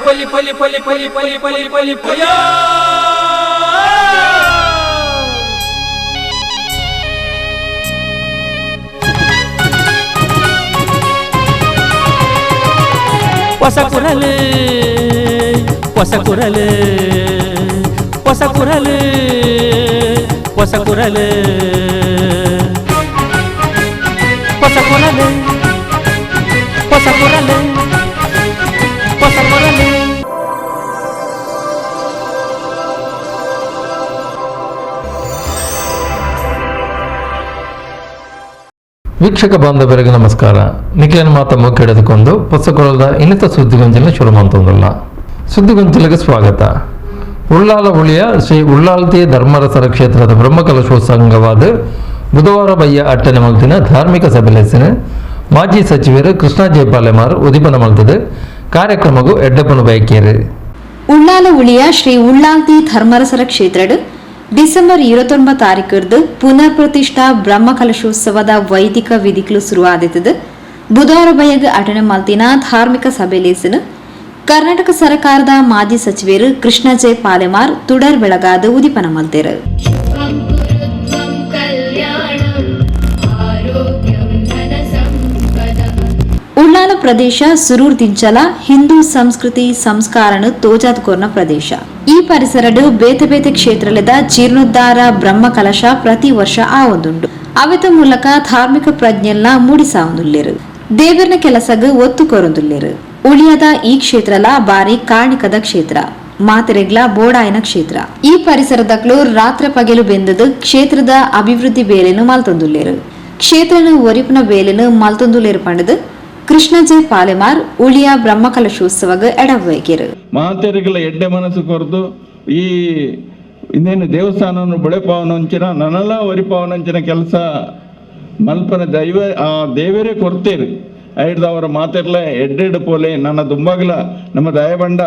ಪಲಿ ಪಲಿ ಪಲಿ ಪಲಿ ಪಲಿ ಪಲಿ ಪಲಿ ಪಯ ಹೊಸ ಕುರಲು ಹೊಸ ಕುರಲು ಹೊಸ ಕುರಲು ಹೊಸ ಕುರಲು ಹೊಸ ಕುರಲು ಹೊಸ ಕುರಲು ಹೊಸ ಕುರಲು. ವೀಕ್ಷಕ ಬಾಂಧವರಿಗೆ ನಮಸ್ಕಾರ. ನಿಖಿಲನ ಮಾತ ಮುಖ್ಯೆಡೆದುಕೊಂಡು ಹೊಸಕೊಳದ ಇನ್ನಿತ ಸುದ್ದಿಗೊಂಚಲಿನ ಶುರು ಮಾಡ್ತಂದಲ್ಲ. ಸುದ್ದಿಗೊಂಚಲಿಗೆ ಸ್ವಾಗತ. ಉಳ್ಳಾಲ ಉಳಿಯ ಶ್ರೀ ಉಳ್ಳಾಲ್ತಿ ಧರ್ಮರಸರ ಕ್ಷೇತ್ರದ ಬ್ರಹ್ಮಕಲಶೋತ್ಸಂಗವಾದ ಬುಧವಾರ ಬಯ್ಯ 8ನೇ ಮಲ್ತಿನ ಧಾರ್ಮಿಕ ಸಭೆಲೆಸಿನ ಮಾಜಿ ಸಚಿವರು ಕೃಷ್ಣ ಜೈಪಾಲೆಮಾರ್ ಉದಿಪನ ಮಲ್ತದ ಕಾರ್ಯಕ್ರಮಗೂ ಎಡ್ಡಪ್ಪನ ಬಯಕೇರು. ಉಳ್ಳಾಲ ಉಳಿಯ ಶ್ರೀ ಉಳ್ಳಾಲ್ತಿ ಧರ್ಮರಸರ ಕ್ಷೇತ್ರಡ್ ಡಿಸೆಂಬರ್ 29 ತಾರೀಕರ್ದು ಪುನರ್ ಪ್ರತಿಷ್ಠಾ ಬ್ರಹ್ಮಕಲಶೋತ್ಸವದ ವೈದಿಕ ವಿಧಿಗಳು ಶುರುವಾದಿತದ ಬುಧವಾರ ಬಯಗ 8ನೇ ಮಲ್ತಿನ ಧಾರ್ಮಿಕ ಸಭೆಲೇಸಿನ ಕರ್ನಾಟಕ ಸರ್ಕಾರದ ಮಾಜಿ ಸಚಿವರು ಕೃಷ್ಣ ಜೈ ಪಾಲೆಮಾರ್ ತುಡರ್ ಬೆಳಗಾದ ಉದಿಪನ ಮಲ್ತೇರು. ಉಳ್ಳಾಲ ಪ್ರದೇಶ ಸುರೂರ್ ದಿಂಚಲ ಹಿಂದೂ ಸಂಸ್ಕೃತಿ ಸಂಸ್ಕಾರನ ತೋಜಾದ್ಕೋರ್ನ ಪ್ರದೇಶ. ಈ ಪರಿಸರಡು ಬೇತೆ ಬೇತೆ ಕ್ಷೇತ್ರಲದ ಜೀರ್ಣೋದ್ಧಾರ ಬ್ರಹ್ಮ ಕಲಶ ಪ್ರತಿ ವರ್ಷ ಆವೊಂದುಂಡು. ಅವೆತ ಮೂಲಕ ಧಾರ್ಮಿಕ ಪ್ರಜ್ಞೆಲ್ಲ ಮೂಡಿಸಾವೊಂದುಲ್ಲೇರು. ದೇವರನ ಕೆಲಸಗ ಒತ್ತು ಕೊರೊಂದುಲ್ಲೇರು. ಉಳಿಯದ ಈ ಕ್ಷೇತ್ರಲ ಬಾರಿ ಕಾರ್ಣಿಕದ ಕ್ಷೇತ್ರ, ಮಾತೆರೆಗ್ಲ ಬೋಡಾಯನ ಕ್ಷೇತ್ರ. ಈ ಪರಿಸರದಕ್ಲು ರಾತ್ರಿ ಪಗೆಲು ಬೆಂದದು ಕ್ಷೇತ್ರದ ಅಭಿವೃದ್ಧಿ ಬೇಲೆನು ಮಲ್ತೊಂದುಲ್ಲೇರು. ಕ್ಷೇತ್ರನ ಒರಿಪಿನ ಬೇಲೆನು ಮಲ್ತೊಂದುಲ್ಲೇರು ಪಂಡದು ಕೃಷ್ಣ ಜೈ ಪಾಲೆಮಾರ್ ಉಳಿಯ ಬ್ರಹ್ಮಕಲಶೋತ್ಸವಗ ಎಡವೈಕೆರು. ಮಾತೆರೆಗಳ ಎಡ್ಡೆ ಮನಸ್ಸು ಕೊರದು ಈ ಇನ್ನೇನು ದೇವಸ್ಥಾನವನ್ನು ಬಳೆಪಾವನಂಚಿನ ನನ್ನಲ್ಲ ಒರಿಪಾವನಂಚಿನ ಕೆಲಸ ಮಲ್ಪನ ದೈವ ಆ ದೇವರೇ ಕೊರ್ತೇರು ಐಡ್ದವರ ಮಾತೆರ್ಲ ಎಡ್ಡೆಡ್ ಪೋಲೆ ನನ್ನ ದುಂಬಾಗ್ಲ ನಮ್ಮ ದಯಬಂಡ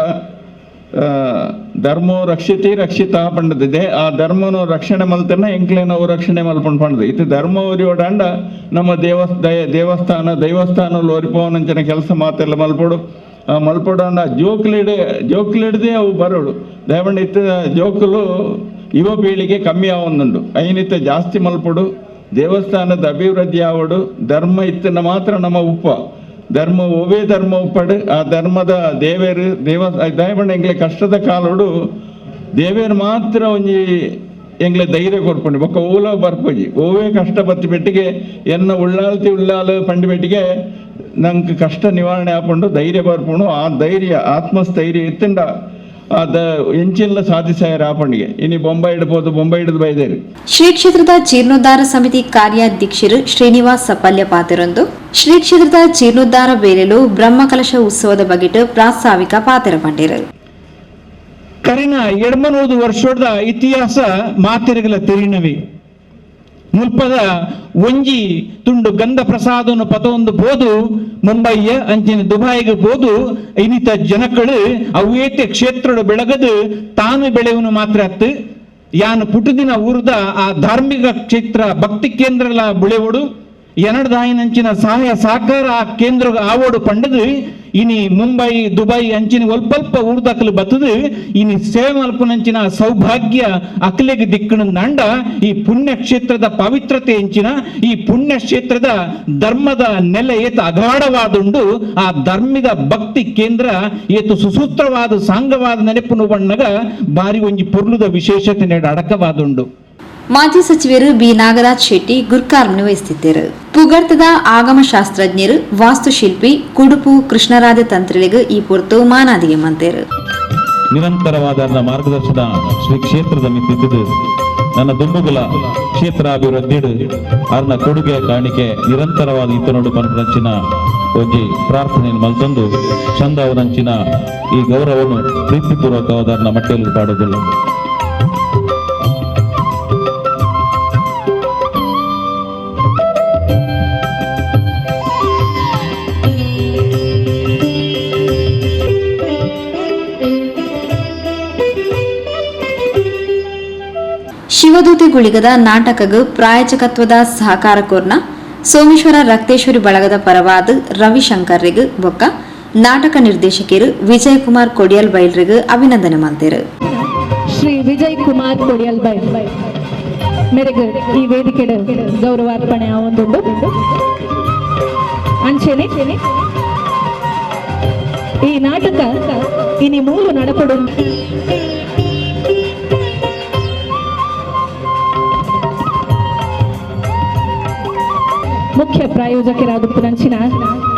ಧರ್ಮೋ ರಕ್ಷಿತಿ ರಕ್ಷಿತ ಪಂಡದಿದೆ. ಆ ಧರ್ಮನು ರಕ್ಷಣೆ ಮಲ್ತನ ಎಂಕ್ಲೇನವು ರಕ್ಷಣೆ ಮಲ್ಪಂಡು ಪಂಡದು ಇದು ಧರ್ಮ ಒರಿಯೋಡಂಡ ನಮ್ಮ ದೈವಸ್ಥಾನ ಒರಿಪವನಂಚಿನ ಕೆಲಸ ಮಾತೆಲ್ಲ ಮಲ್ಪಡು ಮಲ್ಪಡಂಡ ಜೋಕ್ಲಿಡದೆ ಅವು ಬರೋಡು ದಯಬಂಡ ಇತ್ತ ಜೋಕುಲು ಯುವ ಪೀಳಿಗೆ ಕಮ್ಮಿ ಆವೊಂದುಂಡು ಐನಿತ್ತ ಜಾಸ್ತಿ ಮಲ್ಪಡು ದೇವಸ್ಥಾನದ ಅಭಿವೃದ್ಧಿ ಆವಡು ಧರ್ಮ ಇತ್ತನ ಮಾತ್ರ ನಮ್ಮ ಉಪ್ಪ ಧರ್ಮ ಒವೇ ಧರ್ಮ ಉಪ್ಪಡು ಆ ಧರ್ಮದ ದೇವೇರು ದಯಬಂಡ ಎಂಗ್ಲೆ ಕಷ್ಟದ ಕಾಲೋಡು ದೇವೇರು ಮಾತ್ರ ಒಂಜಿ ಎಂಗ್ಲೆ ಧೈರ್ಯ ಕೊರ್ಪುಂಡು ಬೊಕ್ಕ ಓಲ ಬರ್ಪೋಜಿ ಓವೇ ಕಷ್ಟ ಬತ್ತಿ ಬೆಟ್ಟಿಗೆ ಎನ್ನ ಉಳ್ಳಾಲು ಪಂಡಿ ಬೆಟ್ಟಿಗೆ ನಂಗೆ ಕಷ್ಟ ನಿವಾರಣೆ ಆಪುಂಡು ಧೈರ್ಯ ಬರ್ಪುಂಡು. ಆ ಧೈರ್ಯ ಆತ್ಮಸ್ಥೈರ್ಯ ಇತ್ತಂಡ ಅದ ಎಂಚಿಲ್ಲ ಸಾಧಿಸಾಯರ ಆಪಣಿಗೆ ಇನಿ ಬೊಂಬೈ ಇಡಬಹುದು ಬೊಂಬೈ ಹಿಡಿದು ಬೈದೇರಿ. ಶ್ರೀ ಕ್ಷೇತ್ರದ ಜೀರ್ಣೋದ್ಧಾರ ಸಮಿತಿ ಕಾರ್ಯಾಧ್ಯಕ್ಷರು ಶ್ರೀನಿವಾಸ್ ಸಪಲ್ಯ ಪಾತೆರೊಂದು ಶ್ರೀ ಕ್ಷೇತ್ರದ ಜೀರ್ಣೋದ್ಧಾರ ಬೇಲೆಲು ಬ್ರಹ್ಮಕಲಶ ಉತ್ಸವದ ಬಗೆಟ್ ಪ್ರಾಸ್ತಾವಿಕ ಪಾತೆರ ಪಂಡೇರು. ಕರಿನ ಎಡ್ಮನೂದು ವರ್ಷದ ಇತಿಹಾಸ ಮಾತೆರೆಗಳ ತೆರಿನವಿ ಮುಲ್ಪದ ಒಂಜಿ ತುಂಡು ಗಂಧ ಪ್ರಸಾದನು ಪತೊಂದು ಬೋದು ಮುಂಬೈಯ ಅಂಚಿನ ದುಬೈಗೆ ಬೋದು ಇನ್ನಿತ ಜನಗಳು ಅವೇತೆ ಕ್ಷೇತ್ರ ಬೆಳಗದು ತಾನು ಬೆಳೆಯವನು ಮಾತ್ರ ಅತ್ತು ಯಾನು ಪುಟುದಿನ ಊರದ ಆ ಧಾರ್ಮಿಕ ಕ್ಷೇತ್ರ ಭಕ್ತಿ ಕೇಂದ್ರಲ ಬುಳೆವಡು ಎನಡ್ದಾಯಿನಂಚಿನ ಸಹಾಯ ಸಹಕಾರ ಆ ಕೇಂದ್ರ ಆವೋಡು ಪಂಡದು ಇನಿ ಮುಂಬೈ ದುಬೈ ಅಂಚಿನ ಒಲ್ಪಲ್ಪ ಊರ್ದಕ್ಕಲು ಬತ್ತದು ಇನಿ ಸೇವೆ ಮಲ್ಪನಂಚಿನ ಸೌಭಾಗ್ಯ ಅಕ್ಲೆಗೆ ದಿಕ್ಕಣ ನಂಡ ಈ ಪುಣ್ಯ ಕ್ಷೇತ್ರದ ಪವಿತ್ರತೆ ಎಂಚಿನ ಈ ಪುಣ್ಯ ಕ್ಷೇತ್ರದ ಧರ್ಮದ ನೆಲೆ ಏತ ಅಗಾಢವಾದುಂಡು ಆ ಧರ್ಮದ ಭಕ್ತಿ ಕೇಂದ್ರ ಏತು ಸುಸೂತ್ರವಾದ ಸಾಂಗವಾದ ನೆನಪುನು ಬಣ್ಣಗ ಬಾರಿ ಒಂಜಿ ಪೊರ್ಲುದ ವಿಶೇಷತೆ ನೆಡ ಅಡಕವಾದುಂಡು. ಮಾಜಿ ಸಚಿವರು ಬಿ ನಾಗರಾಜ್ ಶೆಟ್ಟಿ ಗುರ್ಕಾರ್ಮನ್ನು ವಹಿಸುತ್ತಿದ್ದರು. ಪುಗರ್ತದ ಆಗಮಶಾಸ್ತ್ರಜ್ಞರು ವಾಸ್ತುಶಿಲ್ಪಿ ಕುಡುಪು ಕೃಷ್ಣರಾಜ ತಂತ್ರಿಗಳಿಗೆ ಈ ಪೊರ್ತು ಮಾನಾದಿಗೆ ಮಂತೇರು. ನಿರಂತರವಾದ ಮಾರ್ಗದರ್ಶನ ಶ್ರೀ ಕ್ಷೇತ್ರದ ಮಿತ್ತಿದ್ದು ನನ್ನ ದುಂಬುಗಳ ಕ್ಷೇತ್ರ ಅಭಿವೃದ್ಧಿಡು ಅರ್ನ ಕೊಡುಗೆ ಕಾಣಿಕೆ ನಿರಂತರವಾದ ಇತನೋಡು ಪಂಚಿನ ಒಂಜಿ ಪ್ರಾರ್ಥನೆಯನ್ನು ಮಲ್ತೊಂದು ಚಂದ ಅವರಂಚಿನ ಈ ಗೌರವವನ್ನು ಪ್ರೀತಿಪೂರ್ವಕವಾದ ಮಟ್ಟೆಯಲ್ಲಿ ಪಾಡೋದಿಲ್ಲ. ಶಿವದೂತಿ ಗುಳಿಗದ ನಾಟಕಗ ಪ್ರಾಯೋಜಕತ್ವದ ಸಹಕಾರ ಕೋರ್ನ ಸೋಮೇಶ್ವರ ರಕ್ತೇಶ್ವರಿ ಬಳಗದ ಪರವಾದ ರವಿಶಂಕರ್ರಿಗ್ ಬೊಕ್ಕ ನಾಟಕ ನಿರ್ದೇಶಕರು ವಿಜಯ್ ಕುಮಾರ್ ಕೊಡಿಯಲ್ ಬೈಲ್ರಿಗೆ ಅಭಿನಂದನೆ ಮಾಡ್ತಾರೆ. ಶ್ರೀ ವಿಜಯ್ ಕುಮಾರ್ ಕೊಡಿಯಲ್ ಬೈಲ್ ಮೇರೆಗೆ ಈ ವೇದಿಕೆಯ ಗೌರವಾರ್ಪಣೆ ಆವೊಂದುಂಡು ಅಂಚೆನೆ ಈ ನಾಟಕ ಇನಿ ಮೂಲು ನಡಪಡು ಮುಖ್ಯ ಪ್ರಾಯೋಜಕರಾಗುತ್ತಿರಂಚಿನ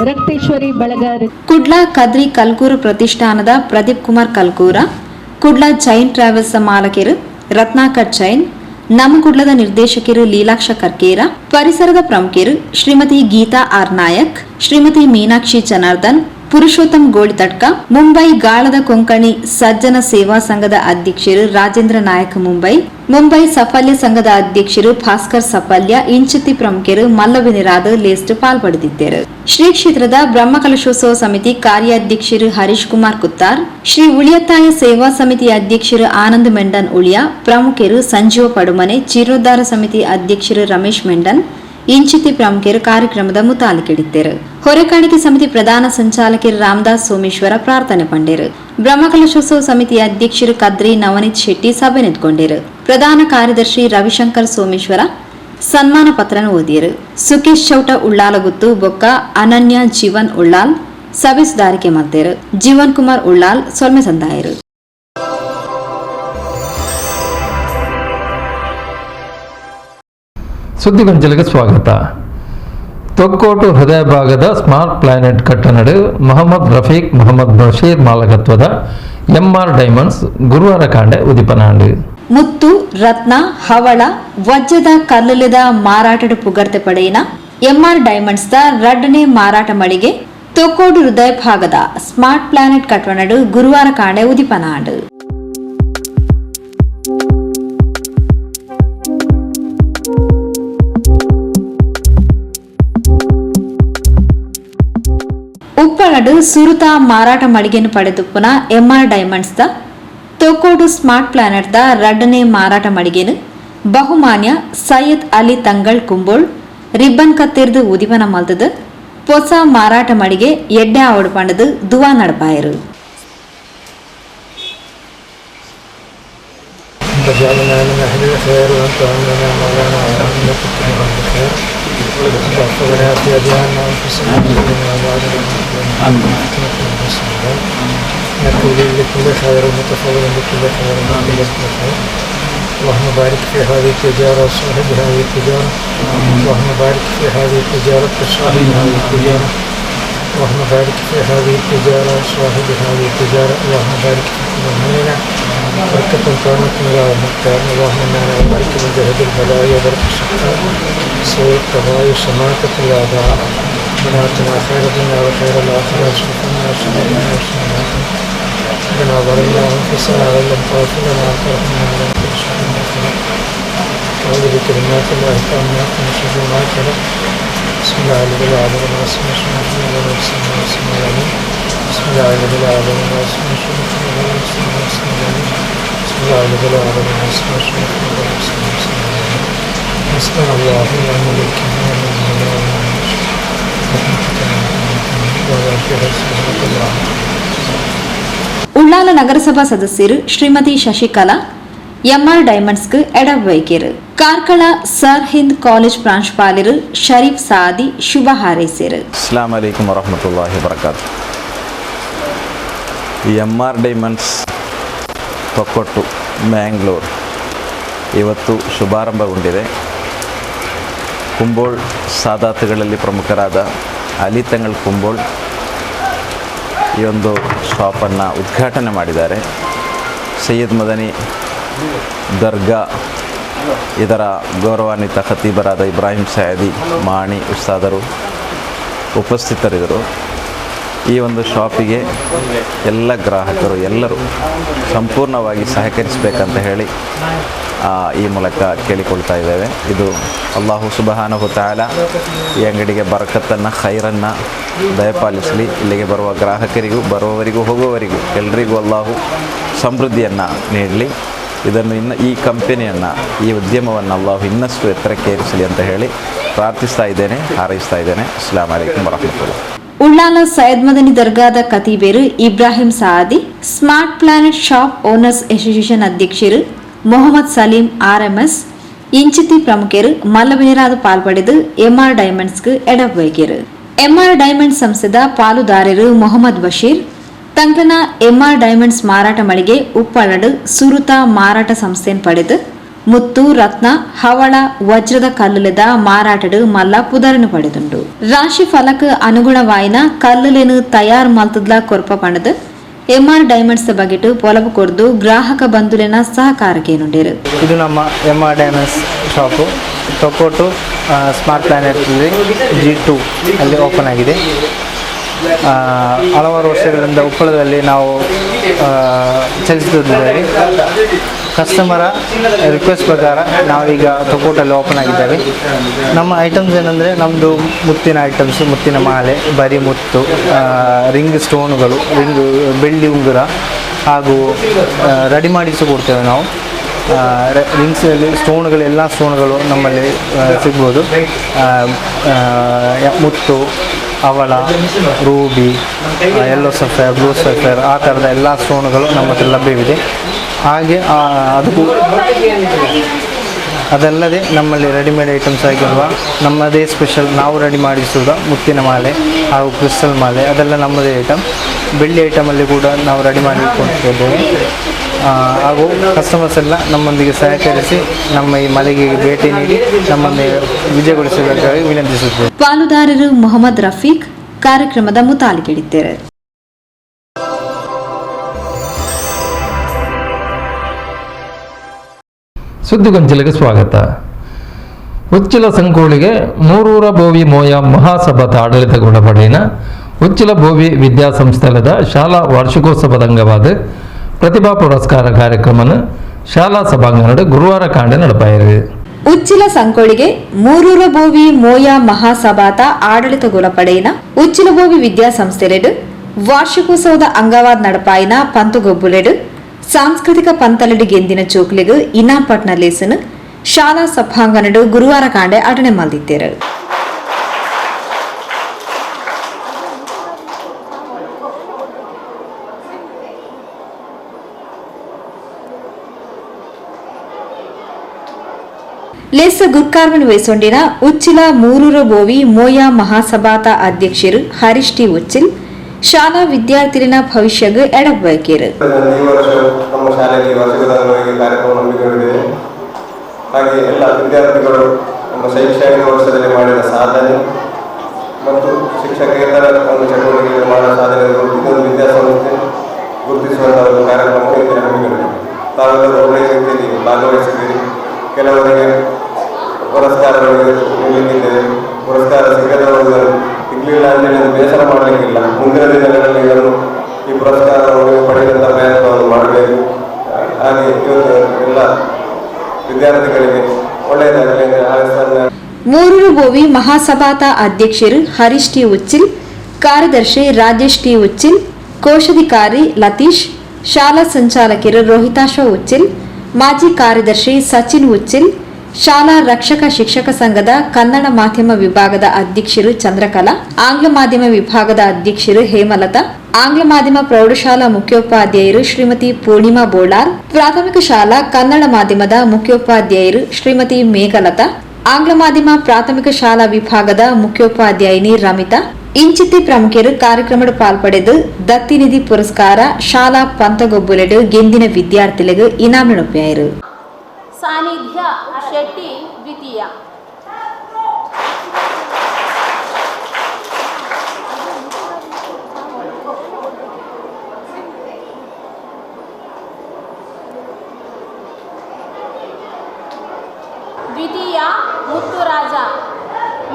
ರಕ್ತೇಶ್ವರಿ ಬಳಗ ಕುಡ್ಲ ಕದ್ರಿ ಕಲ್ಕೂರು ಪ್ರತಿಷ್ಠಾನದ ಪ್ರದೀಪ್ ಕುಮಾರ್ ಕಲ್ಕೂರ, ಕುಡ್ಲ ಜೈನ್ ಟ್ರಾವೆಲ್ಸ್ ಮಾಲಕರು ರತ್ನಾಕರ್ ಜೈನ್, ನಮಗುಡ್ಲದ ನಿರ್ದೇಶಕರು ಲೀಲಾಕ್ಷ ಕರ್ಕೇರ, ಪರಿಸರದ ಪ್ರಮುಖರು ಶ್ರೀಮತಿ ಗೀತಾ ಆರ್ ನಾಯಕ್, ಶ್ರೀಮತಿ ಮೀನಾಕ್ಷಿ ಜನಾರ್ದನ್, ಪುರುಷೋತ್ತಮ್ ಗೋಳಿತಡ್ಕ, ಮುಂಬೈ ಗಾಳದ ಕೊಂಕಣಿ ಸಜ್ಜನ ಸೇವಾ ಸಂಘದ ಅಧ್ಯಕ್ಷರು ರಾಜೇಂದ್ರ ನಾಯಕ್ ಮುಂಬೈ, ಮುಂಬೈ ಸಫಲ್ಯ ಸಂಘದ ಅಧ್ಯಕ್ಷರು ಭಾಸ್ಕರ್ ಸಫಲ್ಯ ಇಂಚಿತಿ ಪ್ರಮುಖರು ಮಲ್ಲವಿನಿರಾದ ಲೇಸ್ಟ್ ಪಾಲ್ಪಡೆದಿದ್ದರು. ಶ್ರೀ ಕ್ಷೇತ್ರದ ಬ್ರಹ್ಮಕಲಶೋತ್ಸವ ಸಮಿತಿ ಕಾರ್ಯಾಧ್ಯಕ್ಷರು ಹರೀಶ್ ಕುಮಾರ್ ಕುತ್ತಾರ್, ಶ್ರೀ ಉಳಿಯತ್ತಾಯ ಸೇವಾ ಸಮಿತಿ ಅಧ್ಯಕ್ಷರು ಆನಂದ್ ಮೆಂಡನ್ ಉಳಿಯ, ಪ್ರಮುಖರು ಸಂಜೀವ ಪಡುಮನೆ, ಜೀರ್ಣೋದ್ಧಾರ ಸಮಿತಿ ಅಧ್ಯಕ್ಷರು ರಮೇಶ್ ಮೆಂಡನ್ ಇಂಚಿತಿ ಪ್ರಮುಖರು ಕಾರ್ಯಕ್ರಮದ ಮುತಾಲಿಕೆಡಿದ್ದರು. ಹೊರೆಕಾಣಿಕೆ ಸಮಿತಿ ಪ್ರಧಾನ ಸಂಚಾಲಕರು ರಾಮದಾಸ್ ಸೋಮೇಶ್ವರ ಪ್ರಾರ್ಥನೆ ಪಂಡರು. ಬ್ರಹ್ಮಕಲಶೋತ್ಸವ ಸಮಿತಿ ಅಧ್ಯಕ್ಷರು ಕದ್ರಿ ನವನೀತ್ ಶೆಟ್ಟಿ ಸಭೆ ನಿಂತ್ಕೊಂಡರು. ಪ್ರಧಾನ ಕಾರ್ಯದರ್ಶಿ ರವಿಶಂಕರ್ ಸೋಮೇಶ್ವರ ಸನ್ಮಾನ ಪತ್ರನ ಓದಿಯರು. ಸುಕೇಶ್ ಚೌಟ ಉಳ್ಳಾಲಗುತ್ತು ಬೊಕ್ಕ ಅನನ್ಯ ಜೀವನ್ ಉಳ್ಳಾಲ್ ಸಭೆ ಸುಧಾರಿಕೆ ಮಾಡಿದರು. ಜೀವನ್ ಕುಮಾರ್ ಉಳ್ಳಾಲ್ ಸೊಲ್ಮೆ ಸಂದಾಯರು. ಸುದ್ದಿಗೊಂಚಲಿಗೆ ಸ್ವಾಗತ. ತೊಕ್ಕೋಟು ಹೃದಯ ಭಾಗದ ಸ್ಮಾರ್ಟ್ ಪ್ಲಾನೆಟ್ ಕಟ್ಟನಡು ಮೊಹಮ್ಮದ್ ರಫೀಕ್ ಮೊಹಮ್ಮದ್ ಬಶೀರ್ ಮಾಲಕತ್ವದ ಎಂಆರ್ ಡೈಮಂಡ್ಸ್ ಗುರುವಾರ ಕಾಂಡೆ ಉದಿಪನಾಂಡು ಮುತ್ತು ರತ್ನ ಹವಳ ವಜ್ರದ ಕಲ್ಲುಲಿದ ಮಾರಾಟದ ಪುಗರ್ತೆ ಪಡೆಯಿನ ಎಂಆರ್ ಡೈಮಂಡ್ಸ್ ದ ರಡ್ಡನೇ ಮಾರಾಟ ಮಳಿಗೆ ತೊಕ್ಕೋಡು ಹೃದಯ ಭಾಗದ ಸ್ಮಾರ್ಟ್ ಪ್ಲಾನೆಟ್ ಕಟ್ಟಣಡು ಗುರುವಾರ ಕಾಂಡೆ ಉದಿಪನಾಂಡು. ಉಪ್ಪಳಡು ಸುರುತ ಮಾರಾಟ ಮಳಿಗೆಯನ್ನು ಪಡೆದುಪ್ಪುನ ಎಂಆರ್ ಡೈಮಂಡ್ಸ್ ದ ತೊಕ್ಕೋಡು ಸ್ಮಾರ್ಟ್ ಪ್ಲಾನೆಟ್ ದ ರಡ್ಡನೇ ಮಾರಾಟ ಮಳಿಗೆನು ಬಹುಮಾನ್ಯ ಸೈಯದ್ ಅಲಿ ತಂಗಳ್ ಕುಂಬೋಳ್ ರಿಬ್ಬನ್ ಕತ್ತಿರ್ದು ಉದಿಪನ ಮಲ್ತದು ಹೊಸ ಮಾರಾಟ ಮಳಿಗೆ ಎಡ್ಡೆ ಆವಡು ಪಂಡದು ದುವಾ ನಡಪಾಯರು. اللهم بارك في هذه التجارة وصاحب هذه التجارة. اللهم بارك في هذه التجارة وصاحب هذه التجارة. اللهم بارك في هذه التجارة وصاحب هذه التجارة. اللهم بارك في كل مؤمننا بركة كانت من الله المختار. اللهم إنا نعوذ بك من جهد البلاء ودرك الشقاء سوء القضاء وشماتة الأعداء. ربنا آتنا خير الدنيا وخير الآخرة واشفنا واشفنا واشفنا. ربنا ظلمنا أنفسنا وإن لم تغفر لنا وترحمنا لنكن من الخاسرين. أعوذ بكلمات الله التامات من شر ما خلق. بسم الله الذي لا إله إلا هو اسمه الشافي ولا يحسن واسم العليم. بسم الله الذي لا إله إلا هو اسمه الشافي ولا يحسن واسم العليم. بسم الله الذي لا إله إلا هو اسمه الشافي ولا يحسن واسم العليم. حسبنا الله ونعم الوكيل ونعم المولى ونعم النصير. رحمتك يا رب ولا سبحانك اللهم. ಉಳ್ಳಾಲ ನಗರಸಭಾ ಸದಸ್ಯರು ಶ್ರೀಮತಿ ಶಶಿಕಲಾ ಎಂಆರ್ ಡೈಮಂಡ್ಸ್ಗೆ ಎಡವೈಕೆರು. ಕಾರ್ಕಳ ಸರ್ ಹಿಂದ್ ಕಾಲೇಜ್ ಪ್ರಾಂಶುಪಾಲರು ಶರೀಫ್ ಸಾದಿ ಶುಭ ಹಾರೈಸಿರು. ಅಸ್ಸಲಾಮು ಅಲೈಕುಂ ವರಹಮತುಲ್ಲಾಹಿ ವಬರಕಾತು. ಈ ಎಂಆರ್ ಡೈಮಂಡ್ಸ್ ತೊಕ್ಕೊಟ್ಟು ಮ್ಯಾಂಗ್ಳೂರು ಇವತ್ತು ಶುಭಾರಂಭಗೊಂಡಿದೆ. ಕುಂಬೋಳ್ ಸಾದಾತುಗಳಲ್ಲಿ ಪ್ರಮುಖರಾದ ಅಲಿ ತಂಗಳ್ ಕುಂಬೋಳ್ ಈ ಒಂದು ಶಾಪನ್ನು ಉದ್ಘಾಟನೆ ಮಾಡಿದ್ದಾರೆ. ಸೈಯದ್ ಮದನಿ ದರ್ಗಾ ಇದರ ಗೌರವಾನ್ವಿತ ಖತೀಬರಾದ ಇಬ್ರಾಹಿಂ ಸಯದಿ ಮಾಣಿ ಉಸ್ತಾದರು ಉಪಸ್ಥಿತರಿದ್ದರು. ಈ ಒಂದು ಶಾಪಿಗೆ ಎಲ್ಲ ಗ್ರಾಹಕರು ಎಲ್ಲರೂ ಸಂಪೂರ್ಣವಾಗಿ ಸಹಕರಿಸಬೇಕಂತ ಹೇಳಿ ಈ ಮೂಲಕ ಕೇಳಿಕೊಳ್ತಾ ಇದ್ದೇವೆ. ಇದು ಅಲ್ಲಾಹು ಸುಬ್ಹಾನಹು ತಆಲಾ ಈ ಅಂಗಡಿಗೆ ಬರಕತ್ತನ್ನು ಖೈರನ್ನು ದಯಪಾಲಿಸಲಿ. ಇಲ್ಲಿಗೆ ಬರುವ ಗ್ರಾಹಕರಿಗೂ ಬರುವವರಿಗೂ ಹೋಗುವವರಿಗೂ ಎಲ್ಲರಿಗೂ ಅಲ್ಲಾಹು ಸಮೃದ್ಧಿಯನ್ನು ನೀಡಲಿ. ಇದನ್ನು ಈ ಕಂಪನಿಯನ್ನು ಈ ಉದ್ಯಮವನ್ನು ಅಲ್ಲಾಹು ಇನ್ನಷ್ಟು ಎತ್ತರಕ್ಕೆ ಏರಿಸಲಿ ಅಂತ ಹೇಳಿ ಪ್ರಾರ್ಥಿಸ್ತಾ ಇದ್ದೇನೆ, ಹಾರೈಸ್ತಾ ಇದ್ದೇನೆ. ಅಸ್ಸಲಾಮು ಅಲೈಕುಂ ವರಹಮತುಲ್ಲಾಹ್. ಉಳ್ಳಾಲ ಸೈಯದ್ ಮದನಿ ದರ್ಗಾದ ಕತೀಬೇರು Ibrahim Saadi, smart planet shop owners association ಅಧ್ಯಕ್ಷರು ಮೊಹಮ್ಮದ್ ಸಲೀಂ RMS, ಇಂಚಿತಿ ಪ್ರಮುಖರು ಮಲ್ಲಬಿನಿರಾದ ಪಾಲ್ಪಡೆದು MR ಡೈಮಂಡ್ಸ್ಗೆ ಎಡವೈಕೆರು. MR ಡೈಮಂಡ್ಸ್ ಸಂಸ್ಥೆದ ಪಾಲುದಾರರು ಮೊಹಮ್ಮದ್ ಬಶೀರ್ ತಂಕನ MR ಡೈಮಂಡ್ಸ್ ಮಾರಾಟ ಮಳಿಗೆ ಉಪ್ಪಳಡು ಸುರುತ ಮಾರಾಟ ಸಂಸ್ಥೆಯನ್ನು ಪಡೆದು ಮುತ್ತು ರತ್ನ ಹವಳ ವಜ್ರದ ಕಲ್ಲುಲೆದ ಮಾರಾಟಡು ಮಲ್ಲ ಪುದರನು ಪಡೆದುಂಡು. ರಾಶಿ ಫಲಕ ಅನುಗುಣವಾಯಿನ ಕಲ್ಲುಲೆನು ತಯಾರು ಮಲ್ತದ್ಲ ಕೊರ್ಪ ಪಣದು MR ಡೈಮಂಡ್ಸ್ ಬಗೆಟು ಪೊಲಬು ಕೊರ್ದು ಗ್ರಾಹಕ ಬಂಧುಲಿನ ಸಹಕಾರಕ್ಕೆ ನುಡಿರು. ಇದು ನಮ್ಮ MR diamonds shop Thokkottu smart planet G2 ಅಲ್ಲಿ ಓಪನ್ ಆಗಿದೆ. ಹಲವಾರು ವರ್ಷಗಳಿಂದ ಉಪ್ಪಳದಲ್ಲಿ ನಾವು ಚಲಿಸುತ್ತಿದ್ದೇವೆ. ಕಸ್ಟಮರ ರಿಕ್ವೆಸ್ಟ್ ಪ್ರಕಾರ ನಾವೀಗ ತೊಕ್ಕೋಟಲ್ಲಿ ಓಪನ್ ಆಗಿದ್ದೇವೆ. ನಮ್ಮ ಐಟಮ್ಸ್ ಏನಂದರೆ ನಮ್ಮದು ಮುತ್ತಿನ ಐಟಮ್ಸ್, ಮುತ್ತಿನ ಮಾಲೆ, ಬರಿ ಮುತ್ತು, ರಿಂಗ್ ಸ್ಟೋನುಗಳು, ಬೆಳ್ಳಿ ಉಂಗುರ ಹಾಗೂ ರೆಡಿ ಮಾಡಿಸಿ ಕೊಡ್ತೇವೆ ನಾವು. ರಿಂಗ್ಸಲ್ಲಿ ಸ್ಟೋನ್ಗಳು, ಎಲ್ಲ ಸ್ಟೋನ್ಗಳು ನಮ್ಮಲ್ಲಿ ಸಿಗ್ಬೋದು. ಮುತ್ತು, ಹವಳ, ruby, yellow sapphire, blue sapphire, ಆ ಥರದ ಎಲ್ಲ ಸ್ಟೋನ್ಗಳು ನಮ್ಮ ಹತ್ರ ಲಭ್ಯವಿದೆ. ಹಾಗೆ ಅದಲ್ಲದೆ ನಮ್ಮಲ್ಲಿ ರೆಡಿಮೇಡ್ ಐಟಮ್ಸ್ ಆಗಿರುವ ನಮ್ಮದೇ ಸ್ಪೆಷಲ್ ನಾವು ರೆಡಿ ಮಾಡಿಸುವ ಮುತ್ತಿನ ಮಾಲೆ ಹಾಗೂ ಕ್ರಿಸ್ಟಲ್ ಮಾಲೆ ಅದೆಲ್ಲ ನಮ್ಮದೇ ಐಟಮ್. ಬೆಳ್ಳಿ ಐಟಮಲ್ಲಿ ಕೂಡ ನಾವು ರೆಡಿ ಮಾಡಿ ಕೊಡ್ತಿದ್ದೇವೆ. ಹಾಗೂ ಕಸ್ಟಮರ್ಸ್ ಎಲ್ಲ ನಮ್ಮೊಂದಿಗೆ ಸಹಕರಿಸಿ ನಮ್ಮ ಈ ಮಳಿಗೆಗೆ ಭೇಟಿ ನೀಡಿ ನಮ್ಮನ್ನು ವಿಜಯಗೊಳಿಸಬೇಕಾಗಿ ವಿನಂತಿಸುತ್ತೇವೆ. ಪಾಲುದಾರರು ಮೊಹಮ್ಮದ್ ರಫೀಕ್ ಕಾರ್ಯಕ್ರಮದ ಮುತಾಲಿಕೆಡಿದ್ದಾರೆ. ಸುದ್ದಿಗೊಂಚಲಿಗೆ ಸ್ವಾಗತ. ಉಚ್ಚಿಲ ಸಂಕೋಳಿಗೆ ಮೂರೂರ ಬೋವಿ ಮೋಯ ಮಹಾಸಭಾದ ಆಡಳಿತಗೊಂಡ ಪಡೆಯಿನ ಉಚ್ಚಿಲ ಬೋವಿ ವಿದ್ಯಾಸಂಸ್ಥೆಲದ ಶಾಲಾ ವಾರ್ಷಿಕೋತ್ಸವದ ಅಂಗವಾದ ಪ್ರತಿಭಾ ಪುರಸ್ಕಾರ ಕಾರ್ಯಕ್ರಮನ ಶಾಲಾ ಸಭಾಂಗಣ ಗುರುವಾರ ಕಾಂಡೆ ನಡಪಾಯಿರು. ಉಚ್ಚಿಲ ಸಂಕೋಳಿಗೆ ಮೂರೂರ ಬೋವಿ ಮೋಯ ಮಹಾಸಭಾತ ಆಡಳಿತಗೊಳ ಪಡೆಯಿನ ಉಚ್ಚಿಲ ಬೋವಿ ವಿದ್ಯಾಸಂಸ್ಥೆಲೆಡು ವಾರ್ಷಿಕೋತ್ಸವದ ಅಂಗವಾದ ನಡಪಾಯಿನ ಪಂತುಗೊಬ್ಬುಲೆಡು ಸಾಂಸ್ಕೃತಿಕ ಪಂತಲೆಡು ಗೆಂದಿನ ಚೋಕ್ಲಿಗು ಇನಾಪಟ್ನ ಲೇಸನು ಶಾಲಾ ಸಭಾಂಗಣಡು ಗುರುವಾರ ಕಾಂಡೆ ಅಟಣೆ ಮಲ್ದಿದ್ದೇರು. ಲೇಸ ಗುರ್ಕಾರ್ಮನ್ ವಯಸ್ಸೊಂಡಿನ ಉಚ್ಚಿಲ ಮೂರೂರ ಬೋವಿ ಮೋಯ ಮಹಾಸಭಾತ ಅಧ್ಯಕ್ಷರು ಹರೀಶ್ ಟಿ ಉಚ್ಚಿಲ್ ಶಾಲಾ ವಿದ್ಯಾರ್ಥಿಗಳ ಭವಿಷ್ಯಗೆ ಎಡಬೇಕೇರು. ಈ ವರ್ಷ ನಮ್ಮ ಶಾಲೆಯಲ್ಲಿ ವಾರ್ಷಿಕದ ಕಾರ್ಯಕ್ರಮ ಹಮ್ಮಿಕೊಂಡಿದ್ದೇವೆ. ಹಾಗೆ ಎಲ್ಲ ವಿದ್ಯಾರ್ಥಿಗಳು ನಮ್ಮ ಶೈಕ್ಷಣಿಕ ವರ್ಷದಲ್ಲಿ ಮಾಡಿದ ಸಾಧನೆ ಮತ್ತು ಶಿಕ್ಷಕೇತರ ಒಂದು ಚಟುವಟಿಕೆಗಳು ಮಾಡಿದ ಸಾಧನೆಗಳು ಇದೊಂದು ವಿದ್ಯಾಸಂಸ್ಥೆ ಗುರುತಿಸುವಂತಹ ಒಂದು ಕಾರ್ಯಕ್ರಮವು ಇಲ್ಲಿ ಹಮ್ಮಿಕೊಂಡಿದೆ. ತಾವೆಲ್ಲರೂ ಒಳ್ಳೆಯ ರೀತಿಯಲ್ಲಿ ಭಾಗವಹಿಸಿದ್ದೀರಿ. ಕೆಲವರಿಗೆ ಪುರಸ್ಕಾರಗಳು ನೀಡಲಿಕ್ಕಿದ್ದೇವೆ. ಪುರಸ್ಕಾರ ಸಿಗಲಿಲ್ಲ ಅಂತೇಳಿ ಬೇಸರ ಮಾಡಲಿಕ್ಕಿಲ್ಲ. ಮುಂದಿನ ದಿನಗಳಲ್ಲಿ ಇದನ್ನು ಈ ಪುರಸ್ಕಾರವನ್ನು ಪಡೆಯುವಂಥ ಪ್ರಯತ್ನವನ್ನು ಮಾಡಬೇಕು. ಹಾಗೆ ಇವತ್ತು ಎಲ್ಲ ವಿದ್ಯಾರ್ಥಿಗಳಿಗೆ ಒಳ್ಳೆಯದಾಗಲಿ ಎಂದು ಹಾರೈಸುತ್ತೇನೆ. ಮೂರೂರು ಬೋವಿ ಮಹಾಸಭಾತ ಅಧ್ಯಕ್ಷರು ಹರೀಶ್ ಟಿ ಉಚ್ಚಿಲ್, ಕಾರ್ಯದರ್ಶಿ ರಾಜೇಶ್ ಟಿ ಉಚ್ಚಿಲ್, ಕೋಶಾಧಿಕಾರಿ ಲತೀಶ್, ಶಾಲಾ ಸಂಚಾಲಕರು ರೋಹಿತಾಶ ಉಚ್ಚಿಲ್, ಮಾಜಿ ಕಾರ್ಯದರ್ಶಿ ಸಚಿನ್ ಉಚ್ಚಿಲ್, ಶಾಲಾ ರಕ್ಷಕ ಶಿಕ್ಷಕ ಸಂಘದ ಕನ್ನಡ ಮಾಧ್ಯಮ ವಿಭಾಗದ ಅಧ್ಯಕ್ಷರು ಚಂದ್ರಕಲಾ, ಆಂಗ್ಲ ಮಾಧ್ಯಮ ವಿಭಾಗದ ಅಧ್ಯಕ್ಷರು ಹೇಮಲತಾ, ಆಂಗ್ಲ ಮಾಧ್ಯಮ ಪ್ರೌಢಶಾಲಾ ಮುಖ್ಯೋಪಾಧ್ಯಾಯರು ಶ್ರೀಮತಿ ಪೂರ್ಣಿಮಾ ಬೋಳಾರ್, ಪ್ರಾಥಮಿಕ ಶಾಲಾ ಕನ್ನಡ ಮಾಧ್ಯಮದ ಮುಖ್ಯೋಪಾಧ್ಯಾಯರು ಶ್ರೀಮತಿ ಮೇಘಲತಾ, ಆಂಗ್ಲ ಮಾಧ್ಯಮ ಪ್ರಾಥಮಿಕ ಶಾಲಾ ವಿಭಾಗದ ಮುಖ್ಯೋಪಾಧ್ಯಾಯಿನಿ ರಮಿತಾ ಇಂಚಿತಿ ಪ್ರಮುಖರು ಕಾರ್ಯಕ್ರಮದ ಪಾಲ್ಪಡೆದು ದತ್ತಿನಿಧಿ ಪುರಸ್ಕಾರ ಶಾಲಾ ಪಂತಗೊಬ್ಬುಲೆಡು ಗೆಂದಿನ ವಿದ್ಯಾರ್ಥಿಗಳಿಗೆ ಇನಾಮ ನೊಪ್ಪಾಯಿರು. ಸಾನಿಧ್ಯ ಶೆಟ್ಟಿ ದ್ವಿತೀಯ, ದ್ವಿತೀಯ ಮುತ್ತುರಾಜ.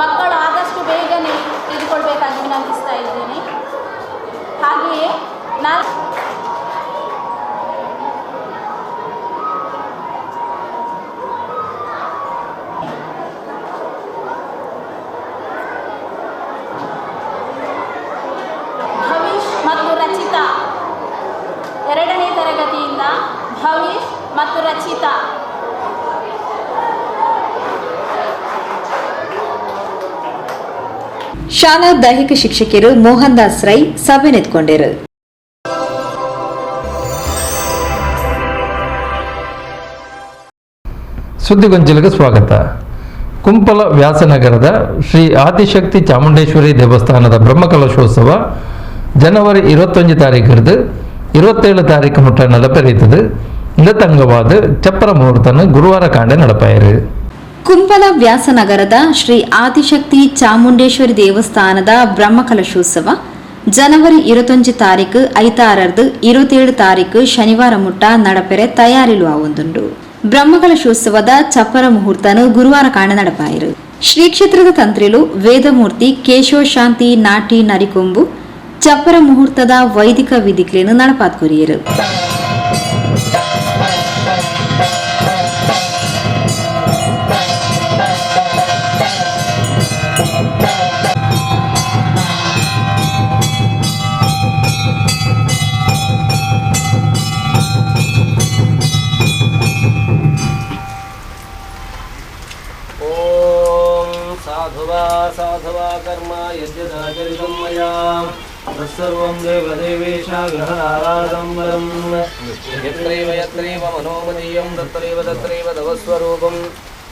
ಮಕ್ಕಳು ಆದಷ್ಟು ಬೇಗನೆ ತೆಗೆದುಕೊಳ್ಬೇಕಾಗಿ ವಿನಂತಿಸ್ತಾ ಇದ್ದೇನೆ. ಹಾಗೆಯೇ ಶಾಲಾ ದೈಹಿಕ ಶಿಕ್ಷಕರು ಮೋಹನ್ ದಾಸ್ ರೈ ಸಭೆ ನೆತ್ಕೊಂಡರು. ಸುದ್ದಿಗೊಂಚಲಿಗೆ ಸ್ವಾಗತ. ಕುಂಪಲ ವ್ಯಾಸನಗರದ ಶ್ರೀ ಆದಿಶಕ್ತಿ ಚಾಮುಂಡೇಶ್ವರಿ ದೇವಸ್ಥಾನದ ಬ್ರಹ್ಮಕಲಶೋತ್ಸವ ಜನವರಿ 21 ತಾರೀಕಿರ್ದು 27 ತಾರೀಕು ಮುಟ್ಟ ನಡಪೆರೀತது. இந்த தங்கவாது ಚಪ್ಪರ ಮುಹೂರ್ತನ ಗುರುವಾರ ಕಾಂಡೆ ನಡಪಾಯಿರು. ಕುಂಪಲ ವ್ಯಾಸನಗರದ ಶ್ರೀ ಆದಿಶಕ್ತಿ ಚಾಮುಂಡೇಶ್ವರಿ ದೇವಸ್ಥಾನದ ಬ್ರಹ್ಮಕಲಶೋತ್ಸವ ಜನವರಿ 21 ತಾರೀಕು ಐತಾರರ್ದು 27 ತಾರೀಕು ಶನಿವಾರ ಮುಟ್ಟ ನಡಪೆರೆ ತಯಾರಿಲು ಆವೊಂದುಂಡು. ಬ್ರಹ್ಮಕಲಶೋತ್ಸವದ ಚಪ್ಪರ ಮುಹೂರ್ತನು ಗುರುವಾರ ಕಾಂಡ ನಡಪಾಯಿರು. ಶ್ರೀ ಕ್ಷೇತ್ರದ ತಂತ್ರಿಲು ವೇದಮೂರ್ತಿ ಕೇಶವಶಾಂತಿ ನಾಟಿ ನರಿಕೊಂಬು ಚಪ್ಪರ ಮುಹೂರ್ತದ ವೈದಿಕ ವಿಧಿಗಳನ್ನು ನಡಪಾತ್ ಕೊರಿಯರು. ಸಾಧುವಾ ಕರ್ಮ ಯಜ್ಞದಾಚರಿತಂ ಮಯಾ ತತ್ಸರ್ವಂ ದೇವದೇವೇಶಾ ಗೃಹನಾರಾದಂಬರಂ ಯತ್ರೈವ ಮನೋಮದೀಯಂ ತತ್ರೈವ ತವಸ್ವರೂಪಂ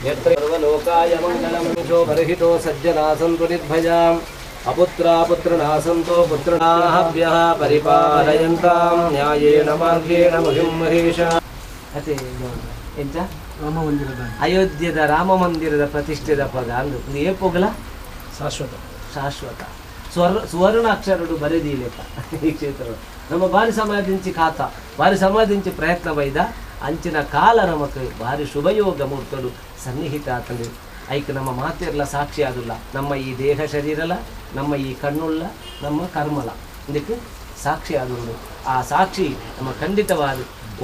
ಯತ್ರ ಸರ್ವಲೋಕಾಯ ಮಂಗಲಂ ಶೋಭರಹಿತೋ ಸಜ್ಜನಾ ಸಂತು ನಿರ್ಭಯಾಂ ಅಪುತ್ರಾಪುತ್ರನಾಸಂತೋ ಪುತ್ರನಾಭ್ಯಃ ಪರಿಪಾಲಯಂತಾಂ ನ್ಯಾಯೇನ ಮಾರ್ಗೇಣ ಮಹಿಂ ಮಹೇಶ. ಎಂತ ಅಯೋಧ್ಯದ ರಾಮ ಮಂದಿರದ ಪ್ರತಿಷ್ಠೆದ ಪದ ಅಂದು ಏ ಪೊಗಲ ಶಾಶ್ವತ ಸುವರ್ಣಾಕ್ಷರಡು ಬರೆದೀಲೆಪ್ಪ ಈ ಕ್ಷೇತ್ರ ನಮ್ಮ ಬಾರಿ ಸಮಾಧಿಂಚಿ ಖಾತ ಬಾರಿ ಸಮಾಧಿಂಚಿ ಪ್ರಯತ್ನ ಬೈದ ಅಂಚಿನ ಕಾಲ ನಮಕ್ ಭಾರಿ ಶುಭಯೋಗ ಮೂರ್ತಡು ಸನ್ನಿಹಿತ ಆತಂದು ಐಕ್ ನಮ್ಮ ಮಾತಿರಲ ಸಾಕ್ಷಿ ಆದುಲ್ಲ. ನಮ್ಮ ಈ ದೇಹ ಶರೀರಲ ನಮ್ಮ ಈ ಕಣ್ಣುಳ್ಳ ನಮ್ಮ ಕರ್ಮಲ ಇದಕ್ಕೆ ಸಾಕ್ಷಿ ಆದುಂಡು. ಆ ಸಾಕ್ಷಿ ನಮ್ಮ ಖಂಡಿತವಾದ